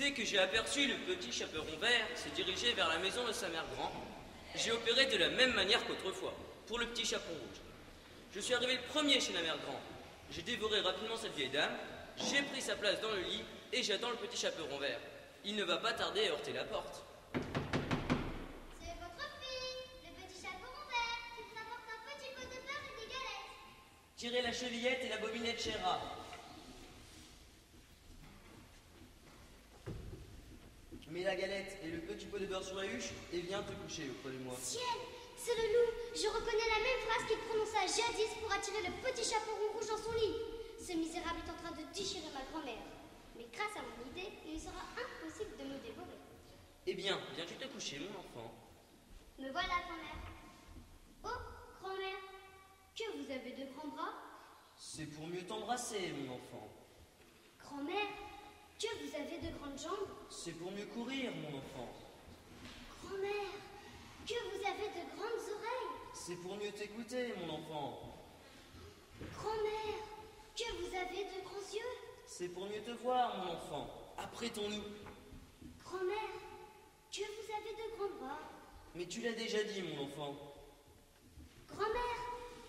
Dès que j'ai aperçu le petit chaperon vert se diriger vers la maison de sa mère grand, j'ai opéré de la même manière qu'autrefois, pour le petit chaperon rouge. Je suis arrivé le premier chez la mère grand. J'ai dévoré rapidement cette vieille dame, j'ai pris sa place dans le lit et j'attends le petit chaperon vert. Il ne va pas tarder à heurter la porte. C'est votre fille, le petit chaperon vert, qui vous apporte un petit pot de beurre et des galettes. Tirez la chevillette et la bobinette Chéra. Mets la galette et le petit pot de beurre sur la huche et viens te coucher auprès de moi. Ciel, c'est le loup. Je reconnais la même phrase qu'il prononça jadis pour attirer le petit chaperon rouge dans son lit. Ce misérable est en train de déchirer ma grand-mère. Mais grâce à mon idée, il lui sera impossible de me dévorer. Eh bien, viens-tu te coucher, mon enfant? Me voilà, grand-mère. Oh, grand-mère, que vous avez de grands bras? C'est pour mieux t'embrasser, mon enfant. Grand-mère, que vous avez de grandes jambes? C'est pour mieux courir, mon enfant. Grand-mère, que vous avez de grandes oreilles? C'est pour mieux t'écouter, mon enfant. Grand-mère, que vous avez de grands yeux? C'est pour mieux te voir, mon enfant. Apprêtons-nous. Grand-mère, que vous avez de grands bras? Mais tu l'as déjà dit, mon enfant. Grand-mère,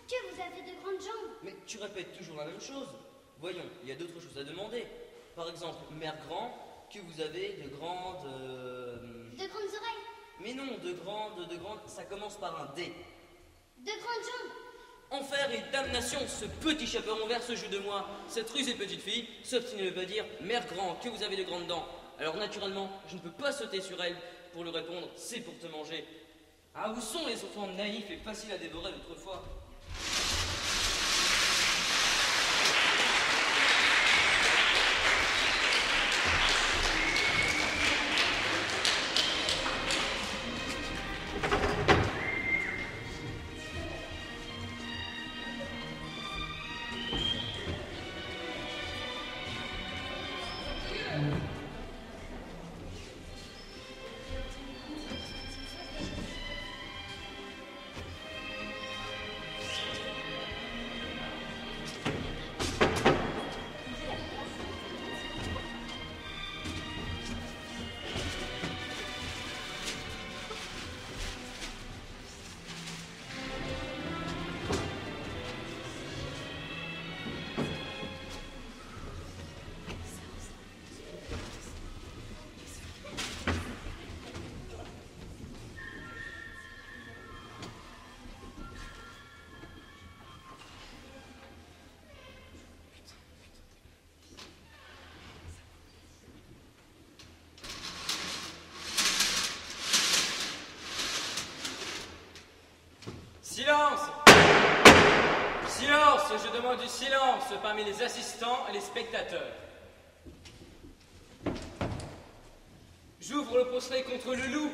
que vous avez de grandes jambes? Mais tu répètes toujours la même chose. Voyons, il y a d'autres choses à demander. Par exemple, mère grand, que vous avez de grandes... De grandes oreilles? Mais non, de grandes, ça commence par un D. De grandes jambes? Enfer et damnation, ce petit chaperon vert se joue de moi. Cette rusée petite fille s'obstine de me dire « Mère grand, que vous avez de grandes dents ?» Alors naturellement, je ne peux pas sauter sur elle pour lui répondre « C'est pour te manger ». Ah, où sont les enfants naïfs et faciles à dévorer d'autrefois? Silence! Silence! Je demande du silence parmi les assistants et les spectateurs. J'ouvre le procès contre le loup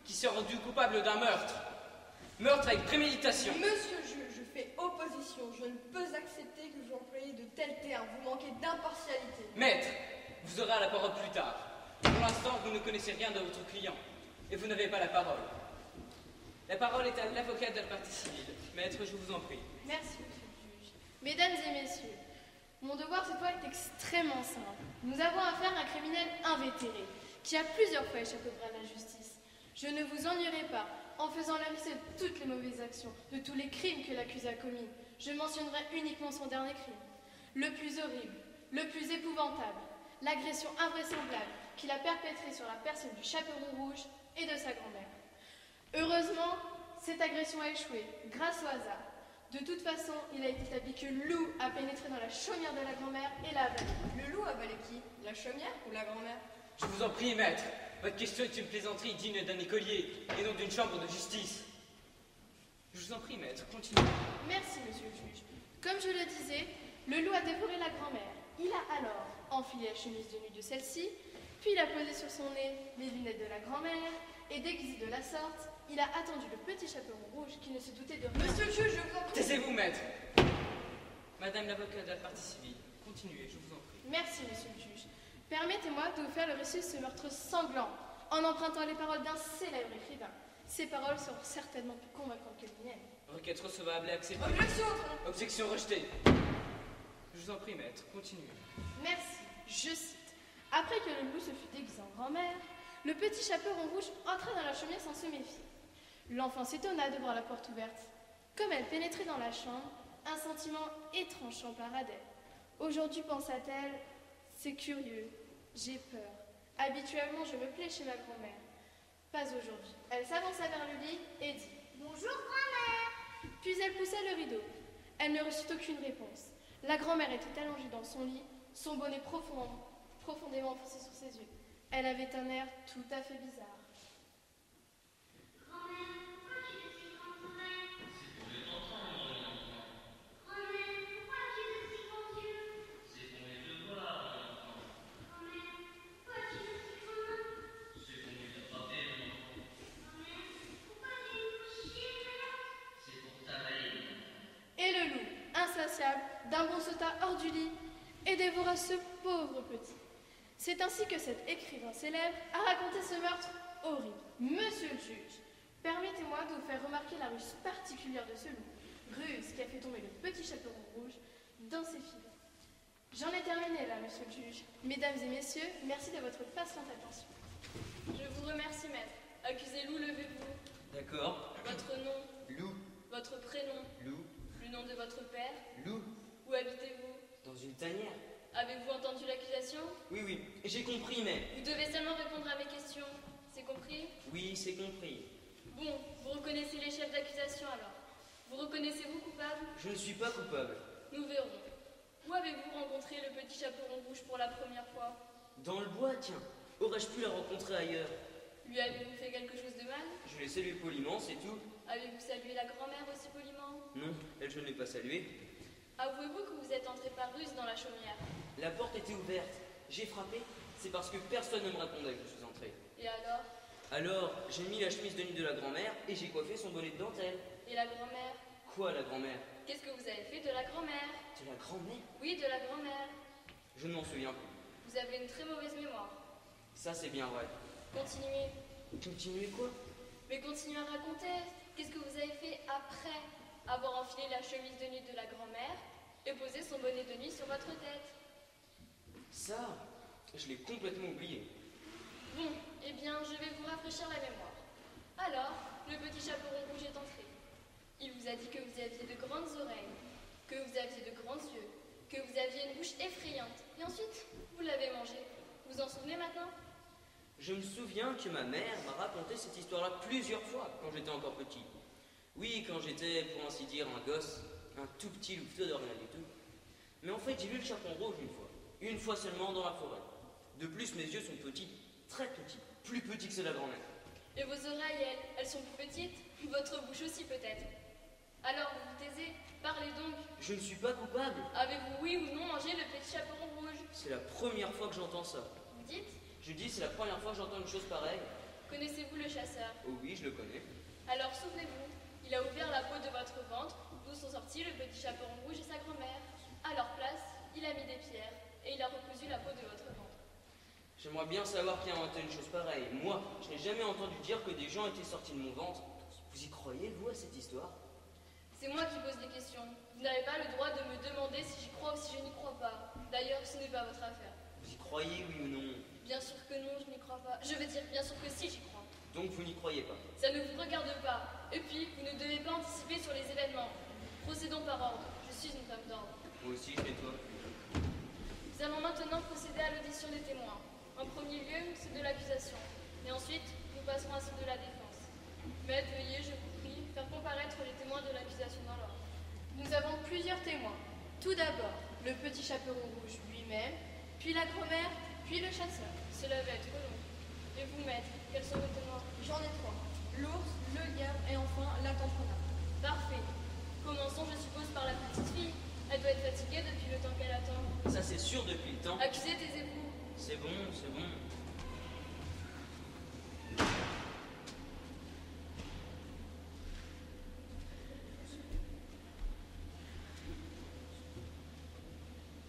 qui s'est rendu coupable d'un meurtre. Meurtre avec préméditation. Monsieur le juge, je fais opposition. Je ne peux accepter que vous employiez de tels termes. Vous manquez d'impartialité. Maître, vous aurez la parole plus tard. Pour l'instant, vous ne connaissez rien de votre client et vous n'avez pas la parole. La parole est à l'avocat de la partie civile. Maître, je vous en prie. Merci, monsieur le juge. Mesdames et messieurs, mon devoir cette fois est extrêmement simple. Nous avons affaire à un criminel invétéré qui a plusieurs fois échappé au bras de la justice. Je ne vous ennuierai pas en faisant la liste de toutes les mauvaises actions, de tous les crimes que l'accusé a commis. Je mentionnerai uniquement son dernier crime. Le plus horrible, le plus épouvantable, l'agression invraisemblable qu'il a perpétrée sur la personne du chaperon rouge et de sa grand-mère. Heureusement, cette agression a échoué, grâce au hasard. De toute façon, il a été établi que le loup a pénétré dans la chaumière de la grand-mère et l'a avalé. Le loup a avalé qui? La chaumière ou la grand-mère? Je vous en prie, maître. Votre question est une plaisanterie digne d'un écolier et non d'une chambre de justice. Je vous en prie, maître, continuez. Merci, monsieur le juge. Comme je le disais, le loup a dévoré la grand-mère. Il a alors enfilé la chemise de nuit de celle-ci, puis il a posé sur son nez les lunettes de la grand-mère, et déguisé de la sorte, il a attendu le petit chaperon rouge qui ne se doutait de rien. Monsieur le juge, je vous en prie. Taisez-vous, maître. Madame l'avocat de la partie civile, continuez, je vous en prie. Merci, monsieur le juge. Permettez-moi de vous faire le récit de ce meurtre sanglant, en empruntant les paroles d'un célèbre écrivain. Ces paroles seront certainement plus convaincantes que les miennes. Requête recevable et acceptée. Objection! Objection rejetée. Je vous en prie, maître, continuez. Merci. Je cite. Après que le loup se fut déguisé en grand-mère, le petit chaperon rouge entra dans la chaumière sans se méfier. L'enfant s'étonna de voir la porte ouverte. Comme elle pénétrait dans la chambre, un sentiment étrange s'empara d'elle. Aujourd'hui, pensa-t-elle, c'est curieux, j'ai peur. Habituellement, je me plais chez ma grand-mère. Pas aujourd'hui. Elle s'avança vers le lit et dit « Bonjour, grand-mère. Puis elle poussa le rideau. Elle ne reçut aucune réponse. La grand-mère était allongée dans son lit, son bonnet profondément enfoncé sur ses yeux. Elle avait un air tout à fait bizarre. Grand-mère, pourquoi tu es si grand oreille? C'est pour les entendre, mon enfant. Grand-mère, pourquoi tu es si grands yeux? C'est pour mes devoirs, mon enfant. Grand-mère, pourquoi tu es si grandes mains? C'est pour mes attraper, mon enfant. Grand-mère, pourquoi tu es une bouche si effrayante? C'est pour t'avaler, mon enfant. Et le loup, insatiable, d'un bond sauta hors du lit et dévora ce pauvre petit. C'est ainsi que cet écrivain célèbre a raconté ce meurtre horrible. Monsieur le juge, permettez-moi de vous faire remarquer la ruse particulière de ce loup, ruse qui a fait tomber le petit chaperon rouge dans ses filets. J'en ai terminé là, monsieur le juge. Mesdames et messieurs, merci de votre patiente attention. Je vous remercie, maître. Accusé loup, levez-vous. D'accord. Votre nom, Loup, votre prénom, loup, le nom de votre père. loup, Où habitez-vous? dans une tanière. Avez-vous entendu l'accusation? Oui, j'ai compris, mais... Vous devez seulement répondre à mes questions. C'est compris? Oui, c'est compris. Bon, vous reconnaissez les chefs d'accusation alors. Vous reconnaissez-vous coupable? Je ne suis pas coupable. Nous verrons. Où avez-vous rencontré le petit chaperon rouge pour la première fois? Dans le bois, tiens. Aurais-je pu la rencontrer ailleurs? Lui avez-vous fait quelque chose de mal? Je l'ai salué poliment, c'est tout. Avez-vous salué la grand-mère aussi poliment? Non, elle, je ne l'ai pas saluée. Avouez-vous que vous êtes entré par ruse dans la chaumière? La porte était ouverte. J'ai frappé. C'est parce que personne ne me répondait que je suis entré. Et alors? Alors, j'ai mis la chemise de nuit de la grand-mère et j'ai coiffé son bonnet de dentelle. Et la grand-mère? Quoi, la grand-mère? Qu'est-ce que vous avez fait de la grand-mère? De la grand-mère? Oui, de la grand-mère. Je ne m'en souviens plus. Vous avez une très mauvaise mémoire. Ça, c'est bien vrai. Continuez. Continuez quoi? Mais continuez à raconter. Qu'est-ce que vous avez fait après avoir enfilé la chemise de nuit de la grand-mère et posé son bonnet de nuit sur votre tête? Ça, je l'ai complètement oublié. Bon, eh bien, je vais vous rafraîchir la mémoire. Alors, le petit chaperon rouge est entré. Il vous a dit que vous aviez de grandes oreilles, que vous aviez de grands yeux, que vous aviez une bouche effrayante. Et ensuite, vous l'avez mangé. Vous en souvenez maintenant? Je me souviens que ma mère m'a raconté cette histoire-là plusieurs fois quand j'étais encore petit. Oui, quand j'étais, pour ainsi dire, un gosse, un tout petit louveteau de rien du tout. Mais en fait, j'ai vu le chaperon rouge une fois seulement dans la forêt. De plus, mes yeux sont petits, très petits, plus petits que ceux de la grand-mère. Et vos oreilles, elles sont plus petites? Votre bouche aussi peut-être. Alors, vous vous taisez? Parlez donc. Je ne suis pas coupable. Avez-vous oui ou non mangé le petit chaperon rouge? C'est la première fois que j'entends ça. Vous dites? Je dis, c'est la première fois que j'entends une chose pareille. Connaissez-vous le chasseur? Oh oui, je le connais. Alors souvenez-vous, il a ouvert la peau de votre ventre, d'où sont sortis le petit chaperon rouge et sa grand-mère. À leur place, il a mis des pierres et il a recousu la peau de votre ventre. J'aimerais bien savoir qui a inventé une chose pareille. Moi, je n'ai jamais entendu dire que des gens étaient sortis de mon ventre. Vous y croyez, vous, à cette histoire? C'est moi qui pose des questions. Vous n'avez pas le droit de me demander si j'y crois ou si je n'y crois pas. D'ailleurs, ce n'est pas votre affaire. Vous y croyez, oui ou non? Bien sûr que non, je n'y crois pas. Je veux dire, bien sûr que si, j'y crois. Donc vous n'y croyez pas? Ça ne vous regarde pas. Et puis, vous ne devez pas anticiper sur les événements. Procédons par ordre. Je suis une femme d'ordre. Moi aussi, je nettoie. Nous allons maintenant procéder à l'audition des témoins. En premier lieu, ceux de l'accusation. Et ensuite, nous passerons à ceux de la défense. Maître, veuillez, je vous prie, faire comparaître les témoins de l'accusation dans l'ordre. Nous avons plusieurs témoins. Tout d'abord, le petit chaperon rouge lui-même, puis la grand-mère, puis le chasseur. Cela va être long. Et vous, maître, quels sont vos témoins? J'en ai 3. L'ours, le lièvre et enfin la tamponnade. Parfait. Commençons, je suppose, par la petite fille. Elle doit être fatiguée depuis le temps qu'elle attend. Ça, c'est sûr depuis le temps. Accusez tes époux. C'est bon, c'est bon.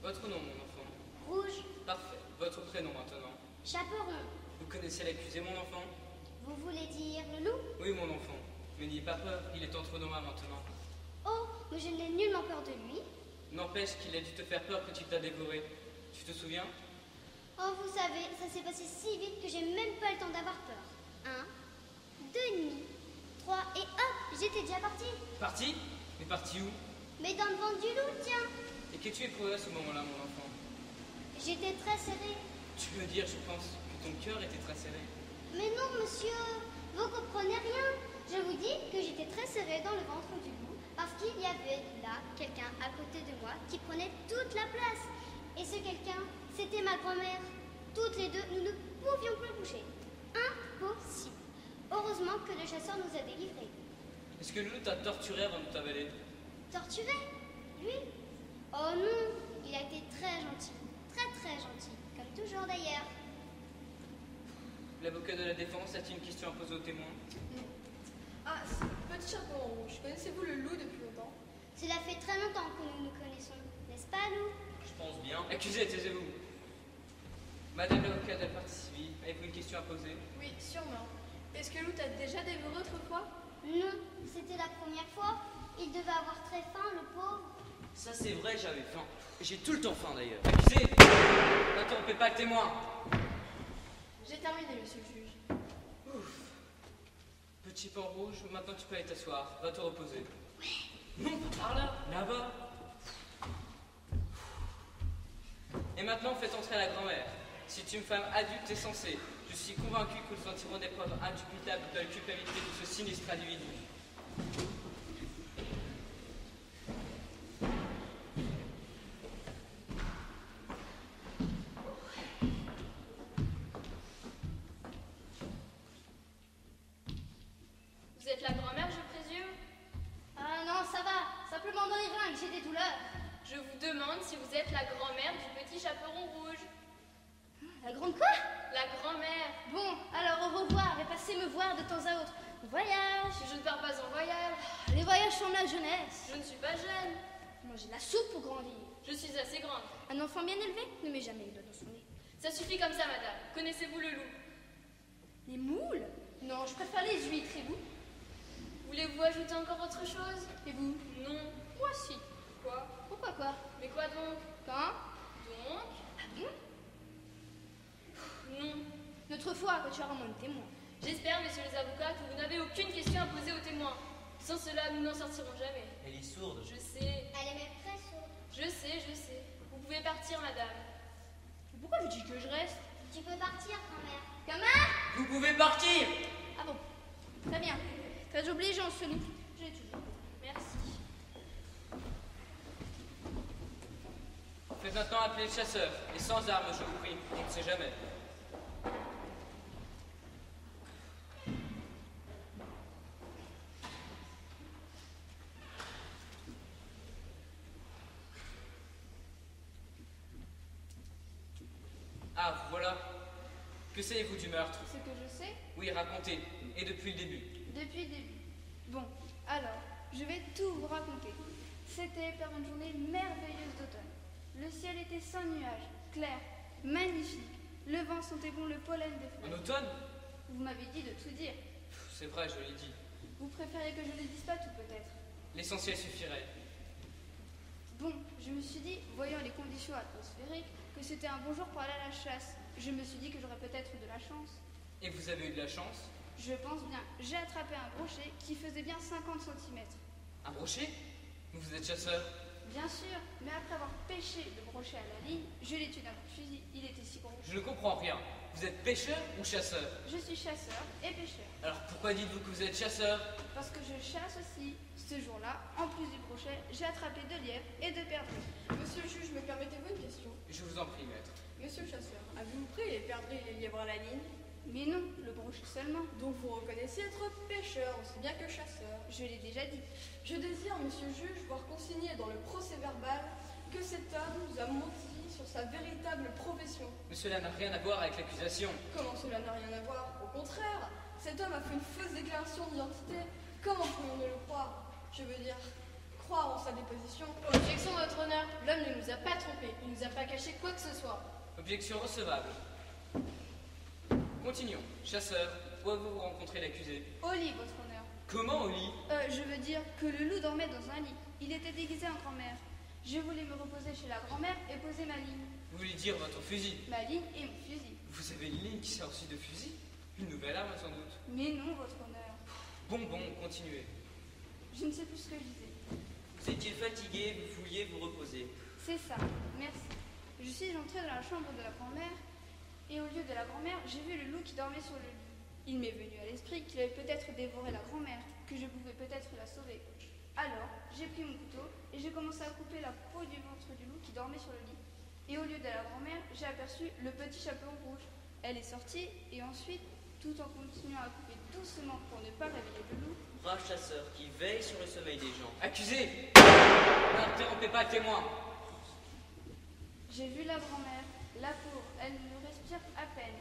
Votre nom, mon enfant. Rouge, Parfait. Votre prénom maintenant. chaperon. Vous connaissez l'accusé, mon enfant? Vous voulez dire le loup? Oui, mon enfant. Mais n'ayez pas peur, il est entre nos mains maintenant. Oh, mais je n'ai nullement peur de lui. N'empêche qu'il a dû te faire peur quand il t'a dévoré. Tu te souviens? Oh, vous savez, ça s'est passé si vite que j'ai même pas le temps d'avoir peur. 1, 2 demi, 3 et hop, j'étais déjà partie. Parti? Mais parti où? Mais dans le ventre du loup, tiens. Et que tu éprouvais à ce moment-là, mon enfant? J'étais très serrée. Tu veux dire, je pense, que ton cœur était très serré. Mais non, monsieur, vous comprenez rien. Je vous dis que j'étais très serrée dans le ventre du loup parce qu'il y avait là quelqu'un à côté de moi qui prenait toute la place. Et ce quelqu'un, c'était ma grand-mère. Toutes les deux, nous ne pouvions plus bouger. Impossible. Heureusement que le chasseur nous a délivrés. Est-ce que le loup t'a torturé avant de t'avaler? Torturé? Lui? Oh non, il a été très gentil. Très très gentil. Comme toujours d'ailleurs. L'avocat de la défense a-t-il une question à poser au témoin? Ah, petit chaperon rouge, connaissez-vous le loup depuis longtemps? Cela fait très longtemps que nous nous connaissons. N'est-ce pas, nous? Je pense bien. Accusé, taisez-vous. Madame l'avocate de la partie civile, avez-vous une question à poser? Oui, sûrement. Est-ce que loup t'a déjà dévoré autrefois? Non, c'était la première fois. Il devait avoir très faim, le pauvre. Ça c'est vrai, j'avais faim. J'ai tout le temps faim d'ailleurs. Accusé! N'interrompez pas le témoin! J'ai terminé, monsieur le juge. Ouf. Petit pan rouge, maintenant tu peux aller t'asseoir. Va te reposer. Non, pas par là, là-bas. Et maintenant, faites entrer la grand-mère. C'est une femme adulte et sensée. Je suis convaincu que nous en tirerons des preuves indubitables de la culpabilité de ce sinistre individu. Vous êtes la grand-mère, je présume? Ah non, ça va. Simplement dans les reins que j'ai des douleurs. Je vous demande si vous êtes la grand-mère du petit chaperon rouge. La grande quoi? La grand-mère. Bon, alors au revoir et passez me voir de temps à autre. Bon voyage. Je ne pars pas en voyage. Les voyages sont de la jeunesse. Je ne suis pas jeune. Manger la soupe pour grandir. Je suis assez grande. Un enfant bien élevé ne met jamais une doigt dans son nez. Ça suffit comme ça, madame. Connaissez-vous le loup? Les moules? Non, je préfère les huîtres. Et vous? Voulez-vous ajouter encore autre chose? Et vous? Non. Moi si. Quoi? Pourquoi quoi? Mais quoi donc? Quand? Donc? Ah bon? Non. L'autre fois, quand tu as ramené le témoin. J'espère, messieurs les avocats, que vous n'avez aucune question à poser aux témoins. Sans cela, nous n'en sortirons jamais. Elle est sourde. Je sais, Elle est même très sourde. je sais. Vous pouvez partir, madame. Pourquoi je dis que je reste? Tu peux partir, grand-mère. Comment? Vous pouvez partir! Ah bon. Très bien. Très obligeant, ce loup. J'ai toujours. Merci. Faites maintenant appeler le chasseur. Et sans armes, je vous prie. On ne sait jamais. Ah, vous voilà. Que savez-vous du meurtre? Ce que je sais, Oui, racontez. Et depuis le début. depuis le début. Bon, alors, je vais tout vous raconter. C'était par une journée merveilleuse d'automne. Le ciel était sans nuages, clair, magnifique. Le vent sentait bon le pollen des En fleurs. automne? Vous m'avez dit de tout dire. C'est vrai, je l'ai dit. Vous préférez que je ne dise pas tout peut-être. L'essentiel suffirait. Bon, je me suis dit, voyant les conditions atmosphériques, que c'était un bon jour pour aller à la chasse. Je me suis dit que j'aurais peut-être de la chance. Et vous avez eu de la chance? Je pense bien. J'ai attrapé un brochet qui faisait bien 50 cm. Un brochet? Vous êtes chasseur? Bien sûr, mais après avoir pêché le brochet à la ligne, je l'ai tué d'un coup de fusil. Il était si gros. Je ne comprends rien. Vous êtes pêcheur ou chasseur? Je suis chasseur et pêcheur. Alors pourquoi dites-vous que vous êtes chasseur? Parce que je chasse aussi. Ce jour-là, en plus du brochet, j'ai attrapé 2 lièvres et 2 perdrix. Monsieur le juge, me permettez-vous une question? Je vous en prie, maître. Monsieur le chasseur, avez-vous pris les perdrix et les lièvres à la ligne? Mais non, le brochet seulement. Donc vous reconnaissez être pêcheur, aussi bien que chasseur. Je l'ai déjà dit. Je désire, monsieur le juge, voir consigner dans le procès-verbal que cet homme nous a menti sur sa véritable profession. Mais cela n'a rien à voir avec l'accusation. Comment cela n'a rien à voir? Au contraire, cet homme a fait une fausse déclaration d'identité. Comment pourrions-nous le croire? Je veux dire, croire en sa déposition. Objection, votre honneur. L'homme ne nous a pas trompés. Il nous a pas caché quoi que ce soit. Objection recevable. Continuons. Chasseur, où avez-vous rencontré l'accusé? Au lit, votre honneur. Comment au lit? Je veux dire que le loup dormait dans un lit. Il était déguisé en grand-mère. Je voulais me reposer chez la grand-mère et poser ma ligne. Vous voulez dire votre fusil? Ma ligne et mon fusil. Vous avez une ligne qui sert aussi de fusil? Une nouvelle arme sans doute. Mais non, votre honneur. Bon, continuez. Je ne sais plus ce que je disais. Vous étiez fatigué, vous vouliez vous reposer. C'est ça, merci. Je suis entrée dans la chambre de la grand-mère et au lieu de la grand-mère, j'ai vu le loup qui dormait sur le lit. Il m'est venu à l'esprit qu'il avait peut-être dévoré la grand-mère, que je pouvais peut-être la sauver. Alors, j'ai pris mon couteau et j'ai commencé à couper la peau du ventre du loup qui dormait sur le lit. Et au lieu de la grand-mère, j'ai aperçu le petit chaperon rouge. Elle est sortie et ensuite, tout en continuant à couper doucement pour ne pas réveiller le loup, Brave chasseur qui veille sur le sommeil des gens. Accusé! N'interrompez pas le témoin. j'ai vu la grand-mère. La pauvre, elle ne respire à peine.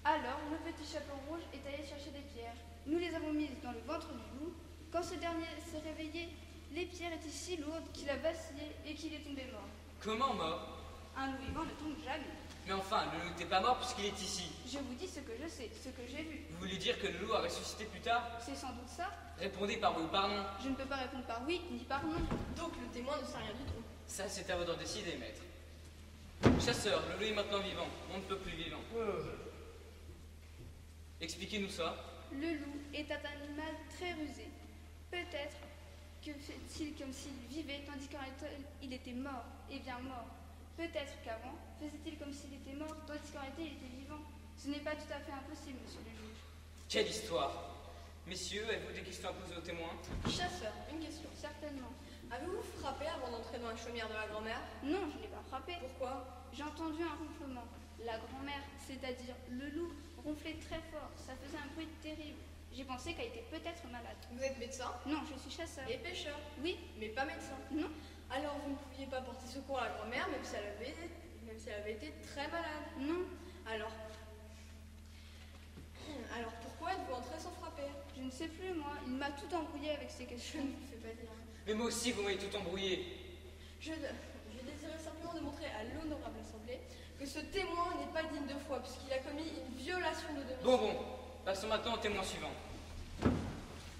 Alors, le petit chaperon rouge est allé chercher des pierres. Nous les avons mises dans le ventre du loup. Quand ce dernier s'est réveillé, les pierres étaient si lourdes qu'il a vacillé et qu'il est tombé mort. Comment mort? Un loup vivant ne tombe jamais. Mais enfin, le loup n'était pas mort puisqu'il est ici. Je vous dis ce que je sais, ce que j'ai vu. Vous voulez dire que le loup a ressuscité plus tard? C'est sans doute ça. Répondez par oui ou par non. Je ne peux pas répondre par oui ni par non. Donc le témoin ne sait rien du tout. Ça, c'est à vous d'en décider, maître. Chasseur, le loup est maintenant vivant. On ne peut plus vivant. Expliquez-nous ça. Le loup est un animal très rusé. Peut-être que fait-il comme s'il vivait tandis qu'en réalité il était mort, et bien mort. Peut-être qu'avant, faisait-il comme s'il était mort tandis qu'en réalité il était vivant. Ce n'est pas tout à fait impossible, monsieur le juge. Quelle histoire! Messieurs, avez-vous des questions à poser aux témoins? Chasseur, une question. Certainement. Avez-vous frappé avant d'entrer dans la chaumière de la grand-mère? Non, je n'ai pas frappé. Pourquoi? J'ai entendu un ronflement. La grand-mère, c'est-à-dire le loup, ronflait très fort. Ça faisait un bruit terrible. J'ai pensé qu'elle était peut-être malade. Vous êtes médecin Non, je suis chasseur. et pêcheur, Oui, mais pas médecin. non. Alors vous ne pouviez pas porter secours à la grand-mère même si elle avait été très malade. Non, Alors pourquoi êtes-vous entré sans frapper? je ne sais plus, moi. Il m'a tout embrouillé avec ses Je questions. ne vous fais pas dire. Mais moi aussi, vous m'avez tout embrouillé. Je désirais simplement démontrer à l'honorable assemblée que ce témoin n'est pas digne de foi puisqu'il a commis une violation de domicile. Bon. Passons maintenant au témoin suivant.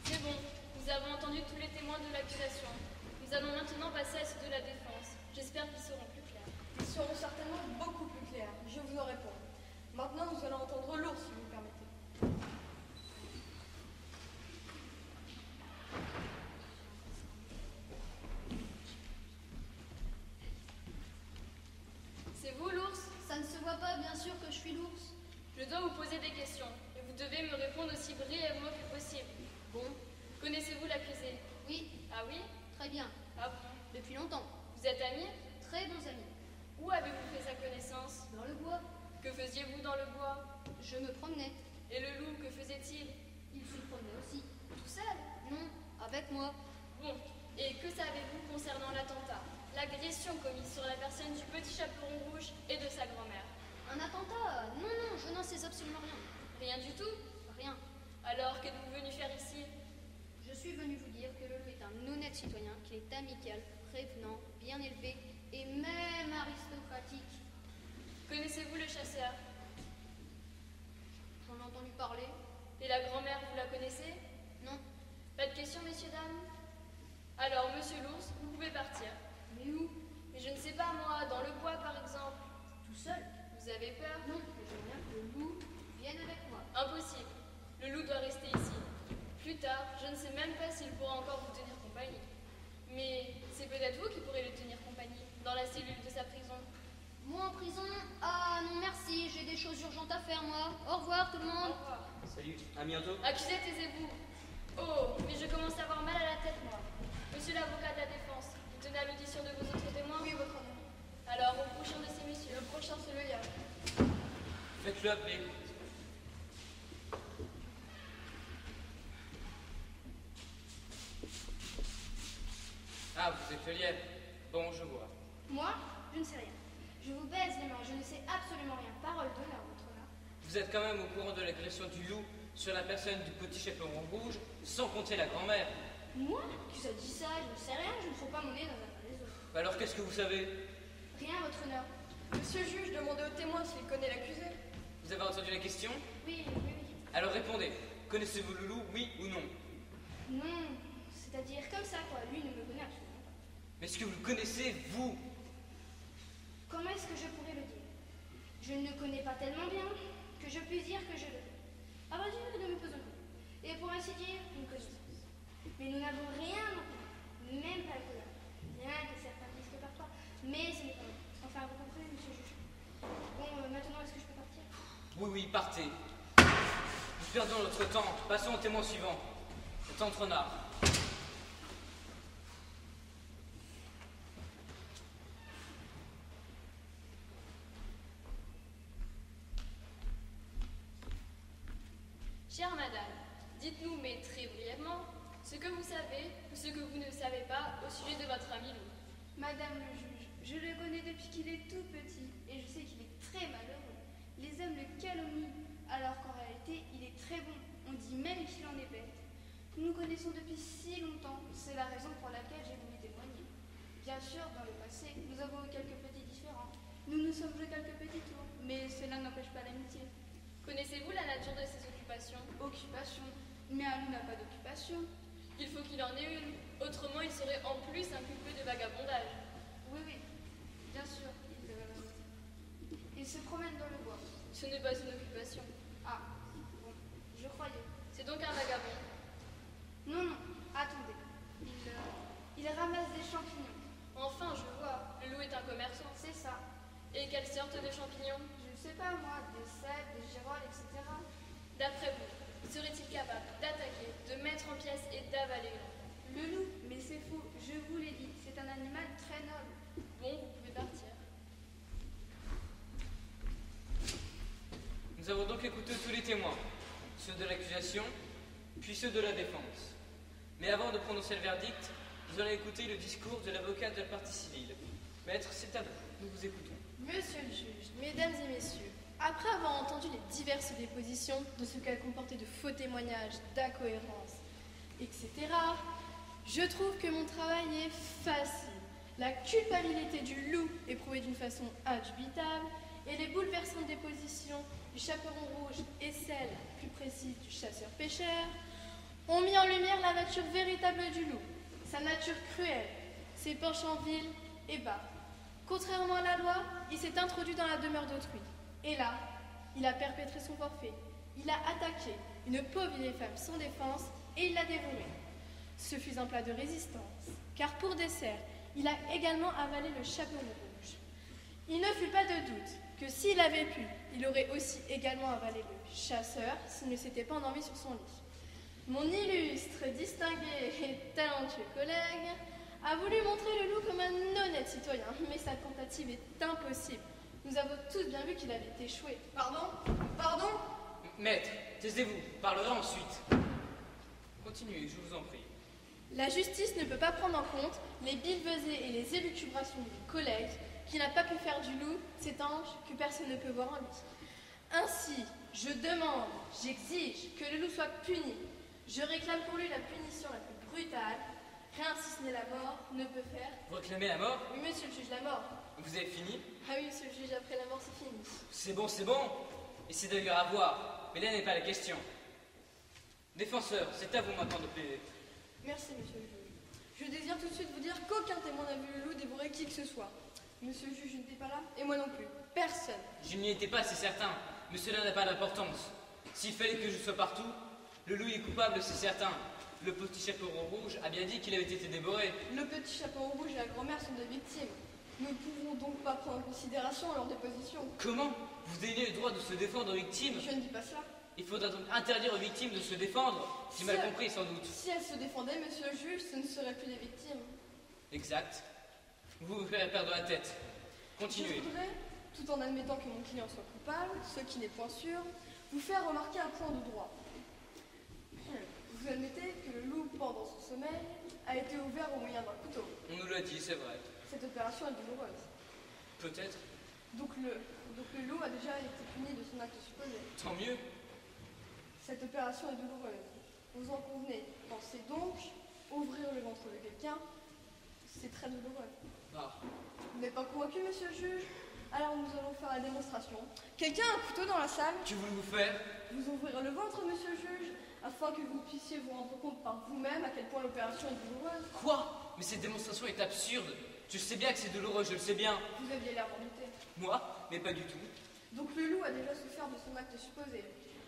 C'est bon, nous avons entendu tous les témoins de l'accusation. Nous allons maintenant passer à ceux de la défense. J'espère qu'ils seront plus clairs. Ils seront certainement beaucoup plus clairs, je vous en réponds. Maintenant, nous allons entendre l'ours, si vous le permettez. C'est vous, l'ours? Ça ne se voit pas, bien sûr que je suis l'ours. Je dois vous poser des questions, et vous devez me répondre aussi brièvement que possible. Bon, Connaissez-vous l'accusé? oui, Ah oui? très bien. Ah bon? Depuis longtemps. Vous êtes amis? Très bons amis. Où avez-vous fait sa connaissance? Dans le bois, Que faisiez-vous dans le bois? je me promenais. Et le loup, que faisait-il? Il se promenait aussi. Tout seul? Non, avec moi. Bon, et que savez-vous concernant l'attentat? L'agression commise sur la personne du petit chaperon rouge et de sa grand-mère? Un attentat? Non, non, je n'en sais absolument rien. Rien du tout? Rien. Alors, qu'êtes-vous venu faire ici? Je suis venu vous dire que le loup est un honnête citoyen, qu'il est amical, prévenant, bien élevé et même aristocratique. Connaissez-vous le chasseur? J'en ai entendu parler. Et la grand-mère, vous la connaissez? Non. Pas de questions, messieurs, dames? Alors, monsieur l'ours, vous pouvez partir. Mais où? Mais je ne sais pas, moi, dans le bois, par exemple. Tout seul? Vous avez peur? Non, mais j'aimerais bien que le loup vienne avec moi. Impossible. Le loup doit rester ici. Plus tard, je ne sais même pas s'il pourra encore vous tenir compagnie. Mais c'est peut-être vous qui pourrez lui tenir compagnie dans la cellule de sa prison. Moi en prison? Ah non merci, j'ai des choses urgentes à faire moi. Au revoir tout le Au monde. revoir. Salut, à bientôt. Accusé, taisez-vous. Oh, mais je commence à avoir mal à la tête, moi. Monsieur l'avocat de la défense, vous tenez à l'audition de vos autres témoins? Oui, votre honneur. Alors, au prochain de ces messieurs. Le prochain, c'est le Yard. Faites-le appeler. Ah, vous êtes le lièvre. Bon, je vois. Moi, je ne sais rien. Je vous baise les mains, je ne sais absolument rien. Parole d'honneur, votre honneur. Vous êtes quand même au courant de l'agression du loup sur la personne du petit chaperon rouge, sans compter la grand-mère. Moi? Qui ça dit ça? Je ne sais rien, je ne trouve pas mon nez dans un tas des autres. Alors qu'est-ce que vous savez? Rien, votre honneur. Monsieur le juge, demandez au témoin s'il connaît l'accusé. Vous avez entendu la question? Oui, oui, oui. Alors répondez. Connaissez-vous le loup, oui ou non? Non, c'est-à-dire comme ça, quoi. Lui ne me connaît absolument pas. Mais est-ce que vous le connaissez, vous? Comment est-ce que je pourrais le dire? Je ne le connais pas tellement bien que je puisse dire que je le connais. À vrai dire, nous me posons peu. Et pour ainsi dire, une connaissance. Mais nous n'avons rien en commun, même pas le commun. Rien que certains disent que parfois, mais ce n'est pas vrai. Enfin, vous comprenez, monsieur le juge. Bon, maintenant, est-ce que je peux partir? Oui, oui, partez. Nous perdons notre temps. Passons au témoin suivant. Le tante Renard. Chère madame, dites-nous, mais très brièvement, ce que vous savez ou ce que vous ne savez pas au sujet de votre ami Lou. Madame le juge, je le connais depuis qu'il est tout petit et je sais qu'il est très malheureux. Les hommes le calomnient alors qu'en réalité il est très bon. On dit même qu'il en est bête. Nous nous connaissons depuis si longtemps, c'est la raison pour laquelle j'ai voulu témoigner. Bien sûr, dans le passé, nous avons eu quelques petits différends. Nous nous sommes joués quelques petits tours, mais cela n'empêche pas l'amitié. Connaissez-vous la nature de ses occupations? Occupation. Mais Alou n'a pas d'occupation. Il faut qu'il en ait une, autrement il serait en plus inculpé de vagabondage. Oui, oui, bien sûr. Il se promène dans le bois. Ce n'est pas une occupation. Ah, bon, je croyais. C'est donc un vagabond. Non, non, attendez. Il ramasse des champignons. Enfin, je vois, le loup est un commerçant. C'est ça. Et quelle sorte de champignons? Je ne sais pas moi, des cèpes, des girolles, etc. D'après vous, serait-il capable d'attaquer, de mettre en pièces et d'avaler une enfant? Le loup, mais c'est faux, je vous l'ai dit, c'est un animal très noble. Bon, vous pouvez partir. Nous avons donc écouté tous les témoins, ceux de l'accusation, puis ceux de la défense. Mais avant de prononcer le verdict, nous allons écouter le discours de l'avocat de la partie civile. Maître, c'est à vous, nous vous écoutons. Monsieur le juge, mesdames et messieurs, après avoir entendu les diverses dépositions de ce qu'elles comportaient de faux témoignages, d'incohérences, etc., je trouve que mon travail est facile. La culpabilité du loup est prouvée d'une façon indubitable et les bouleversantes dépositions du chaperon rouge et celle, plus précise, du chasseur-pêcheur ont mis en lumière la nature véritable du loup, sa nature cruelle, ses penchants vils et bas. Contrairement à la loi, il s'est introduit dans la demeure d'autrui. Et là, il a perpétré son forfait. Il a attaqué une pauvre vieille femme sans défense et il l'a dévorée. Ce fut un plat de résistance, car pour dessert, il a également avalé le chaperon rouge. Il ne fut pas de doute que s'il avait pu, il aurait aussi également avalé le chasseur s'il ne s'était pas endormi sur son lit. Mon illustre, distingué et talentueux collègue a voulu montrer le loup comme un honnête citoyen, mais sa tentative est impossible. Nous avons tous bien vu qu'il avait échoué. Pardon? Pardon? Maître, taisez-vous, parlera ensuite. Continuez, je vous en prie. La justice ne peut pas prendre en compte les billevesées et les élucubrations du collègue qui n'a pas pu faire du loup cet ange que personne ne peut voir en lui. Ainsi, je demande, j'exige que le loup soit puni. Je réclame pour lui la punition la plus brutale. Rien si ce n'est la mort ne peut faire. Vous réclamez la mort? Oui, monsieur le juge, la mort. Vous avez fini? Ah oui, monsieur le juge, après la mort, c'est fini. C'est bon, c'est bon. Et c'est d'ailleurs à voir. Mais là n'est pas la question. Défenseur, c'est à vous maintenant de plaider. Merci, monsieur le juge. Je désire tout de suite vous dire qu'aucun témoin n'a vu le loup dévorer qui que ce soit. Monsieur le juge n'était pas là, et moi non plus. Personne. Je n'y étais pas, c'est certain. Mais cela n'a pas d'importance. S'il fallait que je sois partout, le loup est coupable, c'est certain. Le petit chaperon rouge a bien dit qu'il avait été dévoré. Le petit chaperon rouge et la grand-mère sont des victimes. Nous ne pouvons donc pas prendre en considération leur déposition. Comment? Vous donnez le droit de se défendre aux victimes? Je ne dis pas cela. Il faudra donc interdire aux victimes de se défendre. J'ai mal compris, sans doute. Si elles se défendaient, monsieur le juge, ce ne seraient plus des victimes. Exact. Vous vous ferez perdre la tête. Continuez. Je voudrais, tout en admettant que mon client soit coupable, ce qui n'est point sûr, vous faire remarquer un point de droit. Vous admettez que le loup, pendant son sommeil, a été ouvert au moyen d'un couteau. On nous l'a dit, c'est vrai. Cette opération est douloureuse. Peut-être. Donc le loup a déjà été puni de son acte supposé. Tant mieux. Cette opération est douloureuse. Vous en convenez. Pensez donc, ouvrir le ventre de quelqu'un, c'est très douloureux. Ah. Vous n'êtes pas convaincu, monsieur le juge? Alors nous allons faire la démonstration. Quelqu'un a un couteau dans la salle? Que voulez-vous faire? Vous ouvrirez le ventre, monsieur le juge, afin que vous puissiez vous rendre compte par vous-même à quel point l'opération est douloureuse. Quoi? Mais cette démonstration est absurde. Je sais bien que c'est douloureux, je le sais bien. Vous aviez l'air d'en douter. Moi? Mais pas du tout. Donc le loup a déjà souffert de son acte supposé.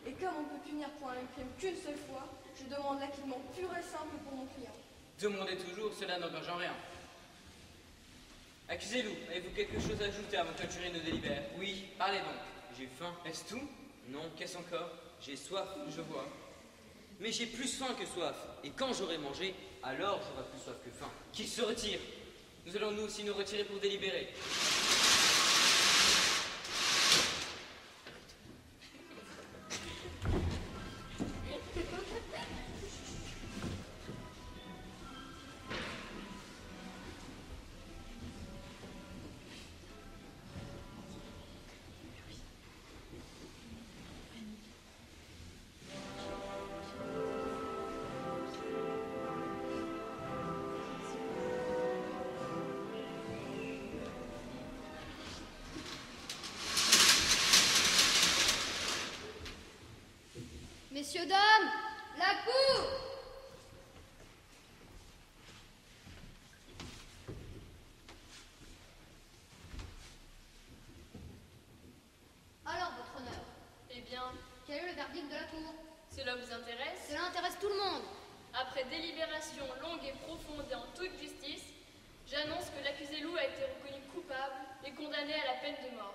Et comme on peut punir pour un même crime qu'une seule fois, je demande l'acquittement pur et simple pour mon client. Demandez toujours, cela n'engage en rien. Accusez-nous, avez-vous quelque chose à ajouter avant que le jury ne délibère? Oui, parlez donc. J'ai faim. Est-ce tout? Non, Qu'est-ce encore? j'ai soif. Je vois. Mais j'ai plus faim que soif. Et quand j'aurai mangé, alors j'aurai plus soif que faim. Qu'il se retire. Nous allons nous aussi nous retirer pour délibérer. Messieurs, dames, la cour! Alors, votre honneur, Eh bien, quel est le verdict de la cour? cela vous intéresse? Cela intéresse tout le monde. Après délibération longue et profonde et en toute justice, j'annonce que l'accusé Loup a été reconnu coupable et condamné à la peine de mort.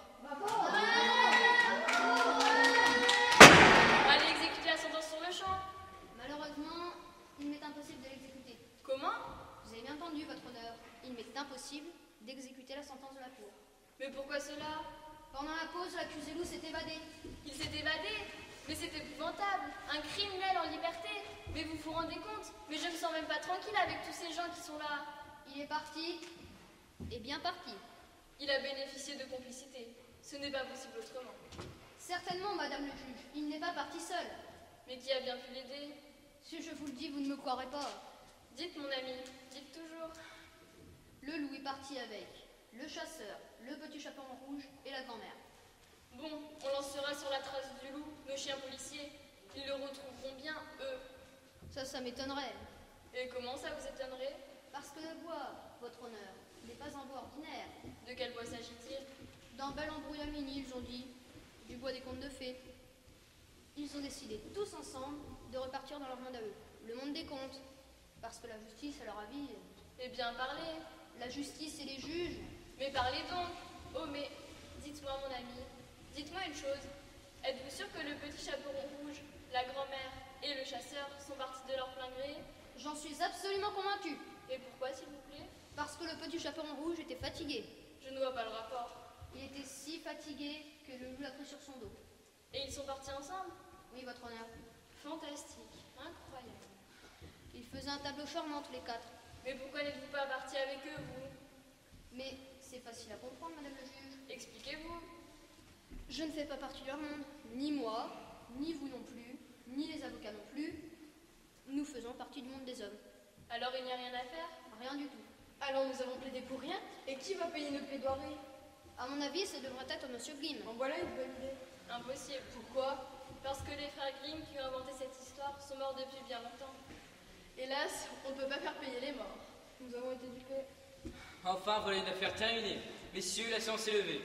Allez exécuter la sentence sur le champ. Malheureusement, il m'est impossible de l'exécuter. Comment? Vous avez bien entendu, votre honneur. Il m'est impossible d'exécuter la sentence de la cour. Mais pourquoi cela? Pendant la pause, l'accusé Loup s'est évadé. Il s'est évadé? Mais c'est épouvantable. Un criminel en liberté. Mais vous vous rendez compte? Mais je ne me sens même pas tranquille avec tous ces gens qui sont là. Il est parti, et bien parti. Il a bénéficié de complicité. Ce n'est pas possible autrement. Certainement, madame le juge, il n'est pas parti seul. Mais qui a bien pu l'aider? Si je vous le dis, vous ne me croirez pas. Dites, mon ami, dites toujours. Le loup est parti avec le chasseur, le petit chaperon rouge et la grand-mère. Bon, on lancera sur la trace du loup nos chiens policiers. Ils le retrouveront bien, eux. Ça m'étonnerait. Et comment ça vous étonnerait? Parce que le bois, votre honneur, n'est pas un bois ordinaire. De quel bois s'agit-il? Dans Belle Embrouillamini, ils ont dit, du bois des contes de fées. Ils ont décidé tous ensemble de repartir dans leur monde à eux, le monde des contes. Parce que la justice, à leur avis, Eh bien, parlez. la justice et les juges. Mais parlez donc. Oh, mais dites-moi, mon ami, dites-moi une chose. Êtes-vous sûr que le petit chaperon rouge, la grand-mère et le chasseur sont partis de leur plein gré? J'en suis absolument convaincue. Et pourquoi, s'il vous plaît? Parce que le petit chaperon rouge était fatigué. Je ne vois pas le rapport. Il était si fatigué que le loup l'a pris sur son dos. Et ils sont partis ensemble? Oui, votre honneur. Fantastique, incroyable. Ils faisaient un tableau charmant tous les quatre. Mais pourquoi n'êtes-vous pas partis avec eux, vous? Mais c'est facile à comprendre, madame le juge. Expliquez-vous. Je ne fais pas partie de leur monde. Ni moi, ni vous non plus, ni les avocats non plus. Nous faisons partie du monde des hommes. Alors il n'y a rien à faire? Rien du tout. Alors nous avons plaidé pour rien. Et qui va payer nos plaidoiries? À mon avis, ça devrait être monsieur Grimm. En voilà une bonne idée. Impossible. Pourquoi? Parce que les frères Grimm qui ont inventé cette histoire sont morts depuis bien longtemps. Hélas, on ne peut pas faire payer les morts. Nous avons été dupés. Enfin, voilà une affaire terminée. Messieurs, la séance est levée.